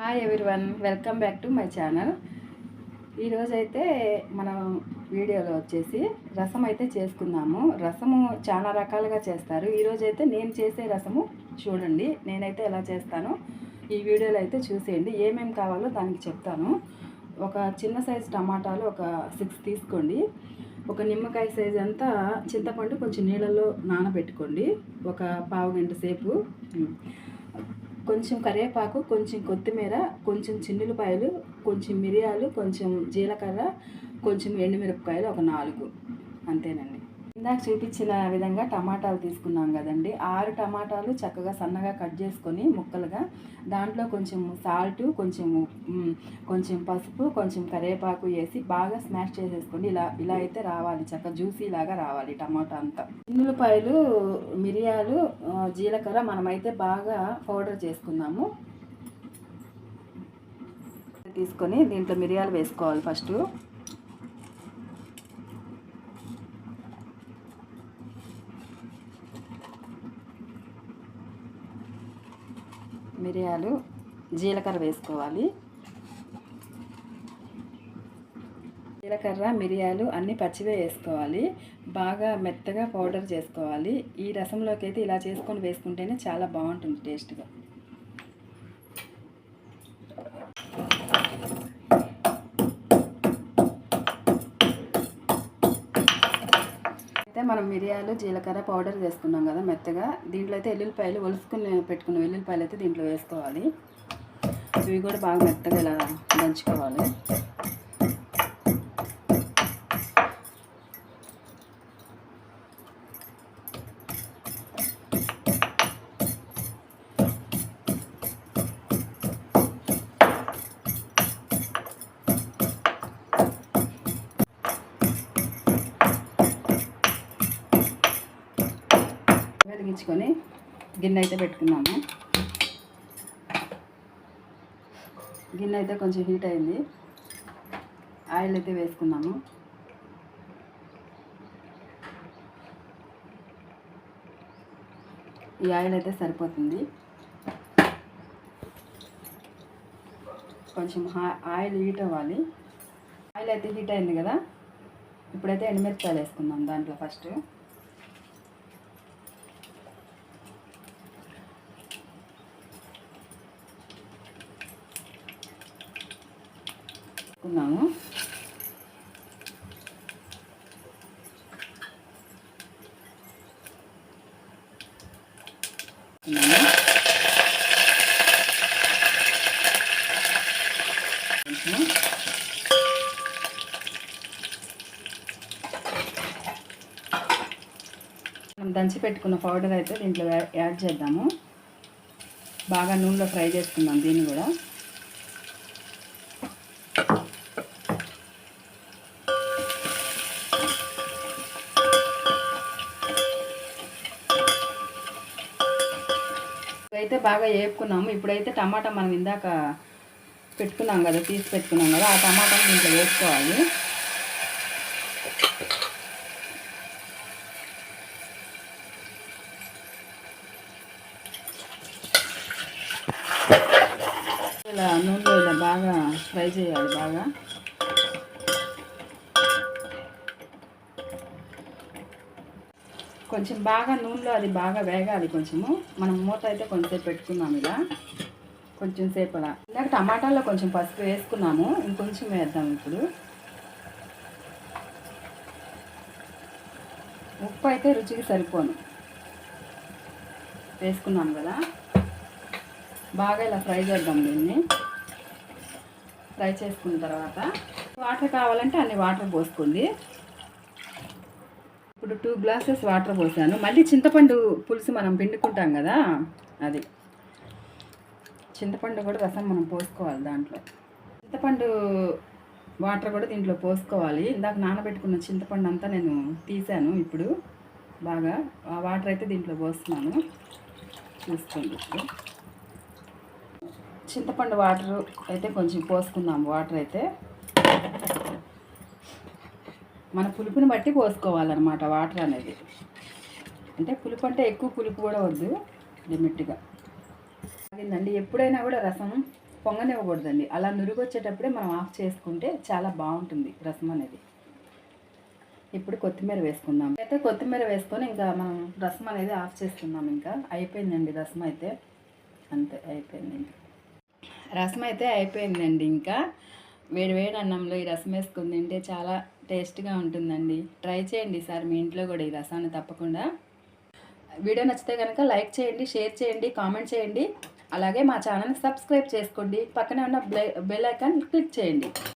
Hi everyone, welcome back to my channel. ఈరోజైతే మనం వీడియోలో వచ్చేసి రసం అయితే చేసుకుందాము. రసము చాలా రకాలుగా చేస్తారు. ఈరోజైతే నేను చేసే రసము చూడండి. నేనైతే ఎలా చేస్తానో ఈ వీడియోలో అయితే చూసేయండి. ఏమేమి కావాలో దానికి చెప్తాను. ఒక చిన్న సైజు టమాటాలు ఒక 6 తీసుకోండి. ఒక నిమ్మకాయ సైజు అంతా చింతపండు కొంచెం నీళ్ళల్లో నానబెట్టుకోండి. ఒక పావు గంట సేపు. కొంచెం కరివేపాకు, కొంచెం కొత్తిమీర, కొంచెం చిన్నులపాయలు, కొంచెం మిరియాలు, కొంచెం జీలకర్ర, కొంచెం ఎండుమిరపకాయలు ఒక 4. అంతేనండి. ఇందాక చూపించిన విధంగా టమాటాలు తీసుకున్నాం కదండి. 6 టమాటాలు చక్కగా సన్నగా కట్ చేసుకొని ముక్కలుగా, దాంట్లో కొంచెం సాల్ట్, కొంచెం పసుపు, కొంచెం కరివేపాకు వేసి బాగా స్మాష్ చేసేసుకోండి. ఇలా అయితే రావాలి, చక్కగా జ్యూసీ లాగా రావాలి టమాటా అంతా. ఉల్లిపాయలు, మిరియాలు, జీలకర్ర మనమైతే బాగా పౌడర్ చేసుకుందాము. తీసుకొని దీంట్లో మిరియాలు వేసుకోవాలి. ఫస్ట్ మిరియాలు, జీలకర్ర వేసుకోవాలి. జీలకర్ర, మిరియాలు అన్నీ పచ్చివే వేసుకోవాలి. బాగా మెత్తగా పౌడర్ చేసుకోవాలి. ఈ రసంలోకి అయితే ఇలా చేసుకొని వేసుకుంటేనే చాలా బాగుంటుంది టేస్ట్గా. అయితే మనం మిరియాలు, జీలకర్ర పౌడర్ వేసుకున్నాం కదా మెత్తగా. దీంట్లో అయితే ఎల్లుల్లిపాయలు ఒలుసుకుని పెట్టుకున్న వెల్లుల్లిపాయలు అయితే దీంట్లో వేసుకోవాలి. ఇవి కూడా బాగా మెత్తగా ఇలా దంచుకోవాలి. వెలిగించుకొని గిన్నె అయితే పెట్టుకున్నాము. గిన్నె అయితే కొంచెం హీట్ అయింది. ఆయిల్ అయితే వేసుకున్నాము. ఈ ఆయిల్ అయితే సరిపోతుంది. కొంచెం ఆయిల్ హీట్ అవ్వాలి. ఆయిల్ అయితే హీట్ అయింది కదా. ఇప్పుడైతే ఎండుమిరపకాయలు వేసుకుందాం దాంట్లో. ఫస్ట్ వేసుకున్నాము. మనం దంచి పెట్టుకున్న పౌడర్ అయితే దీంట్లో యాడ్ చేద్దాము. బాగా నూనెలో ఫ్రై చేసుకుందాం దీన్ని కూడా. అయితే బాగా వేపుకున్నాము. ఇప్పుడైతే టమాటా మనం ఇందాక పెట్టుకున్నాం కదా, తీసి పెట్టుకున్నాం కదా, ఆ టమాటాని దీంట్లో వేసుకోవాలి. ఇలా నూనెలో ఇలా బాగా ఫ్రై చేయాలి. బాగా కొంచెం బాగా నూనెలో అది బాగా వేగాలి. కొంచెము మనం మూత అయితే కొంచెంసేపు పెట్టుకున్నాము. ఇలా కొంచెం సేపు అలా. ఇందాక టమాటాల్లో కొంచెం పసుపు వేసుకున్నాము, ఇంకొంచెం వేద్దాం. ఇప్పుడు ఉప్పు అయితే రుచికి సరిపోను వేసుకున్నాం కదా. బాగా ఇలా ఫ్రై చేద్దాం దీన్ని. ఫ్రై చేసుకున్న తర్వాత వాటర్ కావాలంటే అన్ని వాటర్ పోసుకోండి. ఇప్పుడు 2 గ్లాసెస్ వాటర్ పోసాను. మళ్ళీ చింతపండు పులుసు మనం పిండుకుంటాం కదా, అది చింతపండు కూడా రసం మనం పోసుకోవాలి దాంట్లో. చింతపండు వాటర్ కూడా దీంట్లో పోసుకోవాలి. ఇందాక నానబెట్టుకున్న చింతపండు అంతా నేను తీసాను. ఇప్పుడు బాగా ఆ వాటర్ అయితే దీంట్లో పోస్తున్నాను. చూసుకోండి. ఇప్పుడు చింతపండు వాటర్ అయితే కొంచెం పోసుకుందాం. వాటర్ అయితే మన పులుపుని బట్టి పోసుకోవాలన్నమాట వాటర్ అనేది. అంటే పులుపు అంటే ఎక్కువ పులుపు కూడా వద్దు, లిమిట్గా. అయిందండి. ఎప్పుడైనా కూడా రసం పొంగనివ్వకూడదండి. అలా నురుగు వచ్చేటప్పుడే మనం ఆఫ్ చేసుకుంటే చాలా బాగుంటుంది రసం అనేది. ఇప్పుడు కొత్తిమీర వేసుకుందాం. అయితే కొత్తిమీర వేసుకొని ఇంకా మనం రసం అనేది ఆఫ్ చేసుకుందాం. ఇంకా అయిపోయిందండి రసం అయితే. అంతే అయిపోయింది. రసం అయితే అయిపోయిందండి. ఇంకా వేడి వేడి అన్నంలో ఈ రసం వేసుకుని తింటే చాలా టేస్ట్గా ఉంటుందండి. ట్రై చేయండి ఈసారి మీ ఇంట్లో కూడా ఈ రసాన్ని తప్పకుండా. వీడియో నచ్చితే కనుక లైక్ చేయండి, షేర్ చేయండి, కామెంట్ చేయండి. అలాగే మా ఛానల్ని సబ్స్క్రైబ్ చేసుకోండి. పక్కనే ఉన్న బెల్ ఐకాన్ క్లిక్ చేయండి.